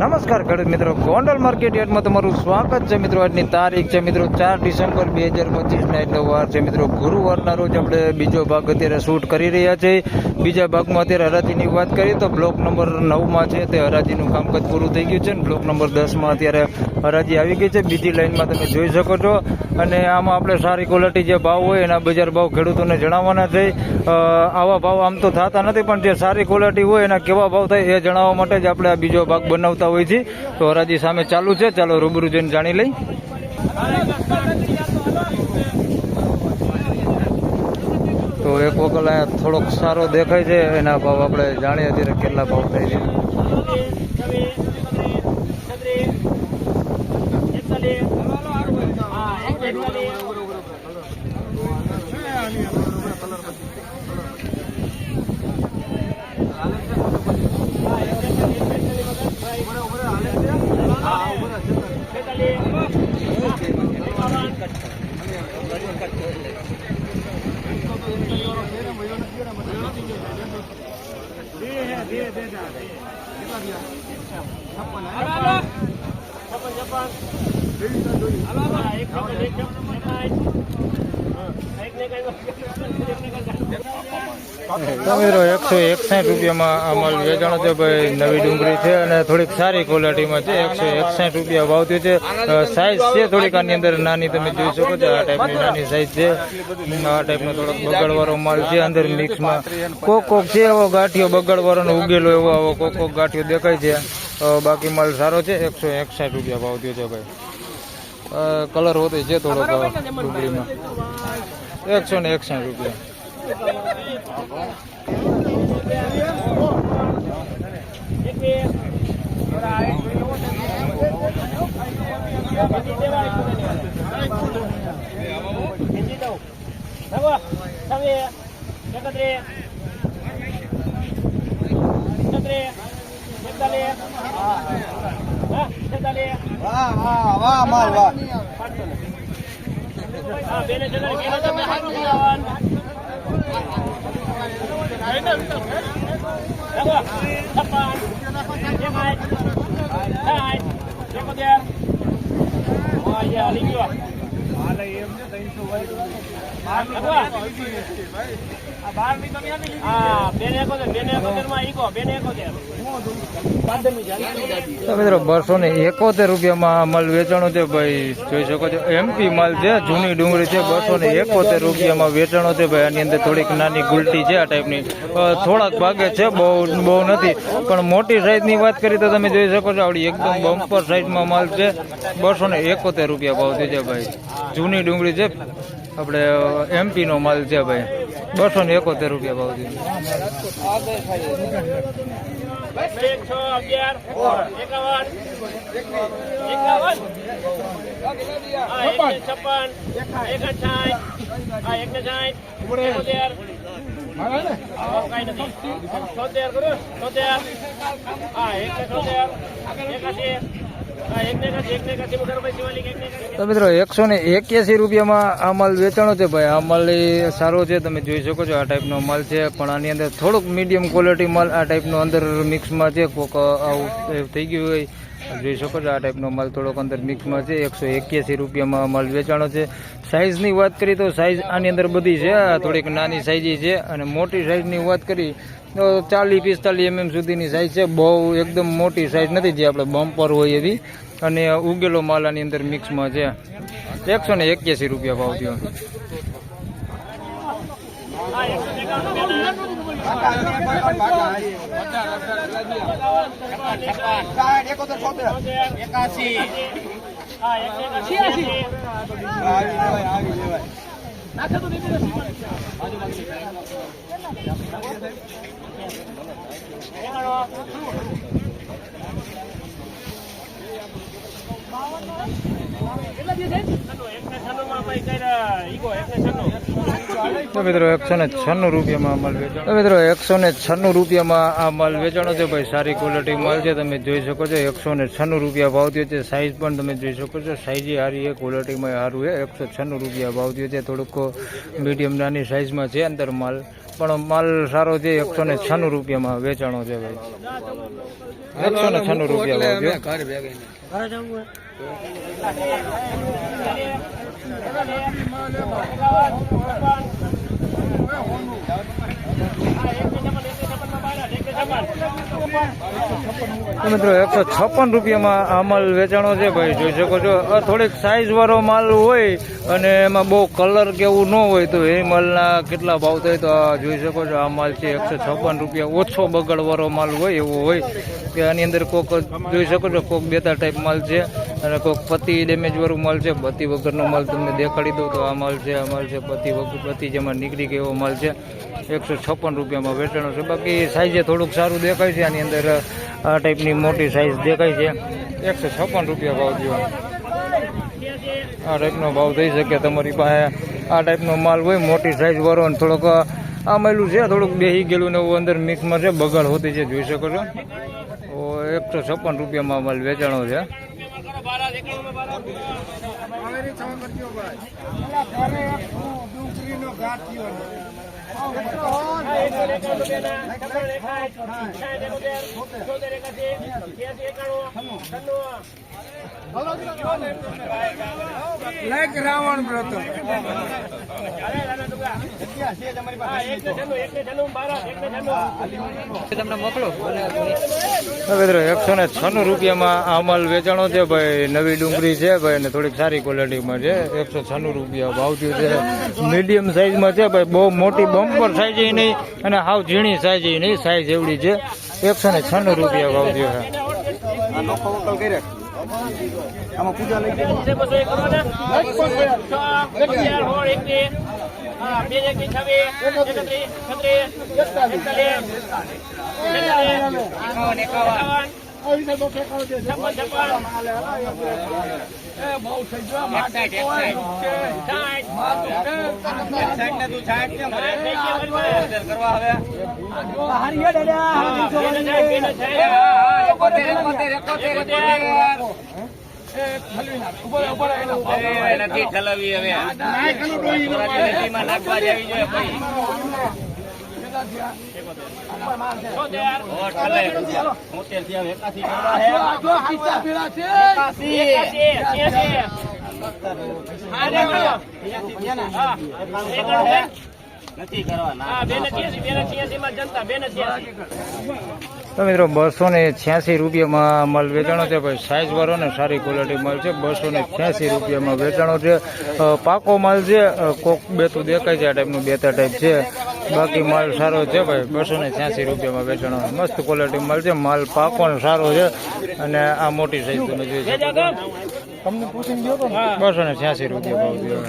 નમસ્કાર ખેડૂત મિત્રો, ગોંડલ માર્કેટ યાર્ડમાં તમારું સ્વાગત છે મિત્રો. આજની તારીખ છે મિત્રો 4 ડિસેમ્બર 2025 ના આજનો વાર છે મિત્રો ગુરુવારના રોજ આપણે બીજો ભાગ અત્યારે શૂટ કરી રહ્યા છે. બીજા ભાગમાં અત્યારે હરાજીની વાત કરીએ તો બ્લોક નંબર 9માં છે તે હરાજીનું કામકાજ પૂરું થઈ ગયું છે અને બ્લોક નંબર 10માં અત્યારે હરાજી આવી ગઈ છે. બીજી લાઇનમાં તમે જોઈ શકો છો અને આમાં આપણે સારી ક્વોલિટી જે ભાવ હોય એના બજાર ભાવ ખેડૂતોને જણાવવાના છે. આવા ભાવ આમ તો થતા નથી, પણ જે સારી ક્વોલિટી હોય એના કેવા ભાવ થાય એ જણાવવા માટે જ આપણે આ બીજો ભાગ બનાવતા હોય છે. તો હરાજી સામે ચાલુ છે, ચાલો રૂબરૂ જઈને જાણી લઈ. તો એક વખત આ થોડોક સારો દેખાય છે, એના ભાવ આપણે જાણીએ અત્યારે કેટલા ભાવ થાય છે. મિત્રો 161 રૂપિયામાં આ માલ વેચાણો છે ભાઈ. નવી ડુંગળી છે અને થોડીક સારી ક્વોલિટીમાં છે. 161 રૂપિયા ભાવ થયો છે. સાઈઝ છે થોડીક આની અંદર નાની, તમે જોઈ શકો છો આ ટાઈપની નાની સાઈઝ છે. આ ટાઈપનો થોડોક બગાડવાળો માલ છે અંદર મિક્સમાં. કોક છે એવો ગાંઠિયો બગાડવાળાનો ઉગેલો એવો આવો કોક ગાંઠિયો દેખાય છે. બાકી માલ સારો છે. 161 રૂપિયા ભાવ થયો છે ભાઈ. કલર હોતો છે થોડોક ડુંગળીમાં. 161 રૂપિયા. મિત્રો 271 રૂપિયામાં માલ વેચાણો છે ભાઈ. જોઈ શકો છો એમપી માલ છે, જૂની ડુંગળી છે. 271 રૂપિયામાં વેચાણો છે ભાઈ. આની અંદર થોડીક નાની ગુલટી છે આ ટાઈપની, થોડાક ભાગે છે, બહુ નથી. પણ મોટી સાઈઝની વાત કરી તો તમે જોઈ શકો છો આવડી એકદમ બમ્પર સાઈઝમાં માલ છે. 271 રૂપિયા ભાવ છે ભાઈ. જૂની ડુંગળી છે, આપણે એમપી નો માલ છે ભાઈ. 271 રૂપિયા ભાવ છે. તો મિત્રો 181 રૂપિયામાં આ માલ વેચાણો છે ભાઈ. આ માલ સારો છે, તમે જોઈ શકો છો આ ટાઈપનો માલ છે. પણ આની અંદર થોડુંક મીડિયમ ક્વોલિટી માલ આ ટાઈપનો અંદર મિક્સમાં છે. કોક આવું થઈ ગયું હોય, જોઈ શકો છો આ ટાઈપનો માલ થોડોક અંદર મિક્સમાં છે. 181 રૂપિયામાં માલ વેચાણો છે. સાઇઝની વાત કરીએ તો સાઇઝ આની અંદર બધી છે. થોડીક નાની સાઇઝ છે અને મોટી સાઇઝની વાત કરી તો 40-45 mm સુધીની સાઇઝ છે. બહુ એકદમ મોટી સાઇઝ નથી જે આપણે બમ્પર હોય એવી. અને ઉગેલો માલ આની અંદર મિક્સમાં છે. 181 રૂપિયા ભાવ થયો. તો મિત્રો 196 રૂપિયામાં માલ વેચાણો. મિત્રો 196 રૂપિયામાં આ માલ વેચાણો છે ભાઈ. સારી ક્વોલિટી માલ છે, તમે જોઈ શકો છો. 196 રૂપિયા ભાવ થયો છે. સાઇઝ પણ તમે જોઈ શકો છો, સાઇઝ સારી છે, ક્વોલિટીમાં સારું છે. 196 રૂપિયા ભાવ થયો છે. થોડુંક મીડિયમ નાની સાઇઝમાં છે અંદર માલ, પણ માલ સારો છે. 196 રૂપિયામાં વેચાણો છે ભાઈ. 196 રૂપિયા ભાવ થયો. તો મિત્રો 156 રૂપિયામાં આ માલ વેચાણો છે ભાઈ, જોઈ શકો છો. થોડીક સાઈઝ વાળો માલ હોય અને એમાં બહુ કલર કેવું ન હોય તો એ માલના કેટલા ભાવ થાય તો આ જોઈ શકો છો. આ માલ છે 156 રૂપિયા. ઓછો બગડ વાળો માલ હોય એવો હોય કે આની અંદર કોક જોઈ શકો છો, કોક બેતા ટાઈપ માલ છે અને કોક પતિ ડેમેજ વાળું માલ છે. પતિ વગરનો માલ તમને દેખાડી દઉં તો આ માલ છે, આ માલ છે પતિ વગર, પતિ જેમાં નીકળી ગયો એવો માલ છે. 156 રૂપિયામાં વેચાણો છે. બાકી સાઈઝે થોડુંક સારું દેખાય છે. આની અંદર આ ટાઈપની મોટી સાઈઝ દેખાય છે. 156 રૂપિયા ભાવ થયો. આ ટાઈપનો ભાવ થઈ શકે. તમારી પાસે આ ટાઈપનો માલ હોય મોટી સાઈઝ વાળો અને થોડોક આ માયલું છે, થોડુંક બેસી ગયેલું ને એવું અંદર મિક્સમાં છે, બગાડ હોતી છે, જોઈ શકો છો. 156 રૂપિયામાં માલ વેચાણો છે. રાવણ વ્રત તમને મોકલો. 196 રૂપિયામાં આ માલ વેચાણો છે ભાઈ. નવી ડુંગળી છે ભાઈ અને થોડીક સારી ક્વોલિટીમાં છે. 196 રૂપિયા ભાવ થયો છે. મીડિયમ સાઈઝમાં છે ભાઈ, બહુ મોટી બમ્પર સાઈઝ નહીં અને હાવ ઝીણી સાઈઝ નહીં, સાઈઝ એવડી છે. 196 રૂપિયા ભાવ થયો છે. આમાં પૂજા લઈ નથી ઠલવી હવે નાખવા જવી જોઈએ નથી કરવા. તો મિત્રો 286 રૂપિયામાં માલ વેચાણો છે ભાઈ. સાઈઝ વાળો ને સારી ક્વોલિટી માલ છે. 286 રૂપિયામાં વેચાણો છે. પાકો માલ છે, કોક બેતું દેખાય છે, આ ટાઈપનું બેતા ટાઈપ છે. બાકી માલ સારો છે ભાઈ. 286 રૂપિયામાં વેચાણો, મસ્ત ક્વોલિટી માલ છે. માલ પાકો ને સારો છે અને આ મોટી સાઈઝ તમે જોઈ શકો છો. તમને પૂછીને ગયો તો 286 રૂપિયા ભાવ થયો.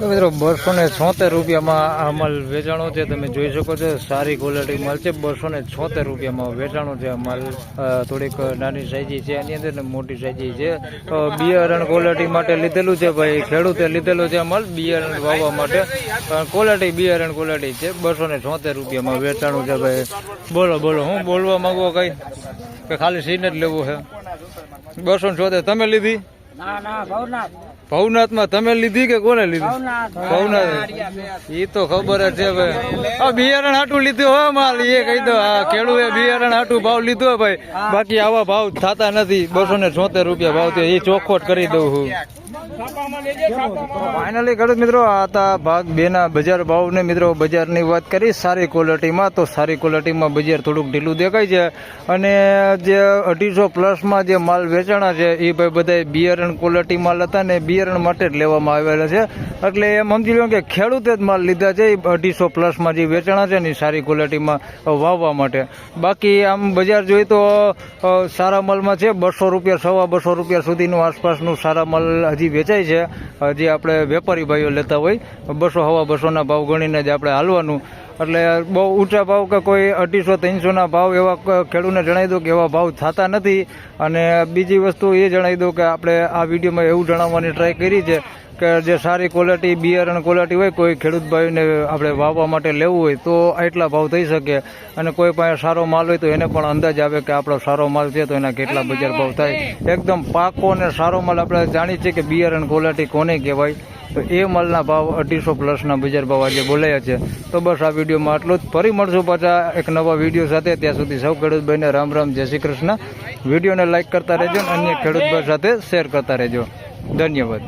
મિત્રો 276 રૂપિયામાં આ માલ વેચાણો છે. તમે જોઈ શકો છો, સારી ક્વોલિટી માલ છે. 276 રૂપિયામાં વેચાણો છે. માલ થોડીક નાની સાઈઝ છે, એની અંદર મોટી સાઈઝ છે. બિયારણ ક્વોલિટી માટે લીધેલું છે ભાઈ. ખેડૂતે લીધેલું છે માલ બિયારણ વાવવા માટે. ક્વોલિટી બિયારણ ક્વોલિટી છે. 276 રૂપિયામાં વેચાણું છે ભાઈ. બોલો બોલો, હું બોલવા માંગો કઈ કે ખાલી સીન જ લેવું છે? 276 તમે લીધી? ભવનાથમાં તમે લીધી કે કોને લીધી? ભવનાથ. એ તો ખબર જ છે ભાઈ. આ બિયારણ હાટું લીધું હો માલ, એ કહી દો. આ ખેડૂતે બિયારણ હાટું ભાવ લીધો ભાઈ. બાકી આવા ભાવ થતા નથી. 276 રૂપિયા ભાવ થયો, એ ચોખ્ખોટ કરી દઉં છું. ફાઇનલી ખેડૂત મિત્રો આ હતા ભાગ 2 ના બજાર ભાવને મિત્રો બજારની વાત કરી સારી ક્વોલિટીમાં. તો સારી ક્વોલિટીમાં બજાર થોડુંક ઢીલું દેખાય છે અને જે 250 પ્લસમાં જે માલ વેચાણા છે એ ભાઈ બધા બિયારણ ક્વોલિટી માલ હતા ને બિયારણ માટે જ લેવામાં આવેલા છે. એટલે એમ સમજી લો કે ખેડૂતે જ માલ લીધા છે એ 250 પ્લસમાં જે વેચાણા છે ને એ સારી ક્વોલિટીમાં વાવવા માટે. બાકી આમ બજાર જોઈએ તો સારા માલમાં છે 200 રૂપિયા, 250 રૂપિયા સુધીનું આસપાસનું સારા માલ હજી વેચાય છે. જે આપણે વેપારી ભાઈઓ લેતા હોય 200, 250 ભાવ ગણીને જ આપણે હાલવાનું. એટલે બહુ ઊંચા ભાવ કે કોઈ 250-300 ભાવ એવા ખેડૂતને જણાવી દઉં કે એવા ભાવ થતા નથી. અને બીજી વસ્તુ એ જણાવી દઉં કે આપણે આ વિડીયોમાં એવું જણાવવાની ટ્રાય કરી છે કે જે સારી ક્વોલિટી બિયારણ ક્વોલિટી હોય કોઈ ખેડૂત ભાઈને આપણે વાવવા માટે લેવું હોય તો આટલા ભાવ થઈ શકે. અને કોઈ પાસે સારો માલ હોય તો એને પણ અંદાજ આવે કે આપણો સારો માલ છે તો એના કેટલા બજાર ભાવ થાય. એકદમ પાકો અને સારો માલ આપણે જાણીએ છીએ કે બિયારણ ક્વોલિટી કોને કહેવાય. તો એ માલના ભાવ 250 પ્લસના બજાર ભાવ આજે બોલાયા છે. તો બસ આ વિડીયોમાં આટલું જ. ફરી મળશું પાછા એક નવા વિડીયો સાથે. ત્યાં સુધી સૌ ખેડૂત ભાઈને રામ રામ, જય શ્રી કૃષ્ણ. વિડીયોને લાઇક કરતા રહેજો અને અન્ય ખેડૂત ભાઈ સાથે શેર કરતા રહેજો. ધન્યવાદ.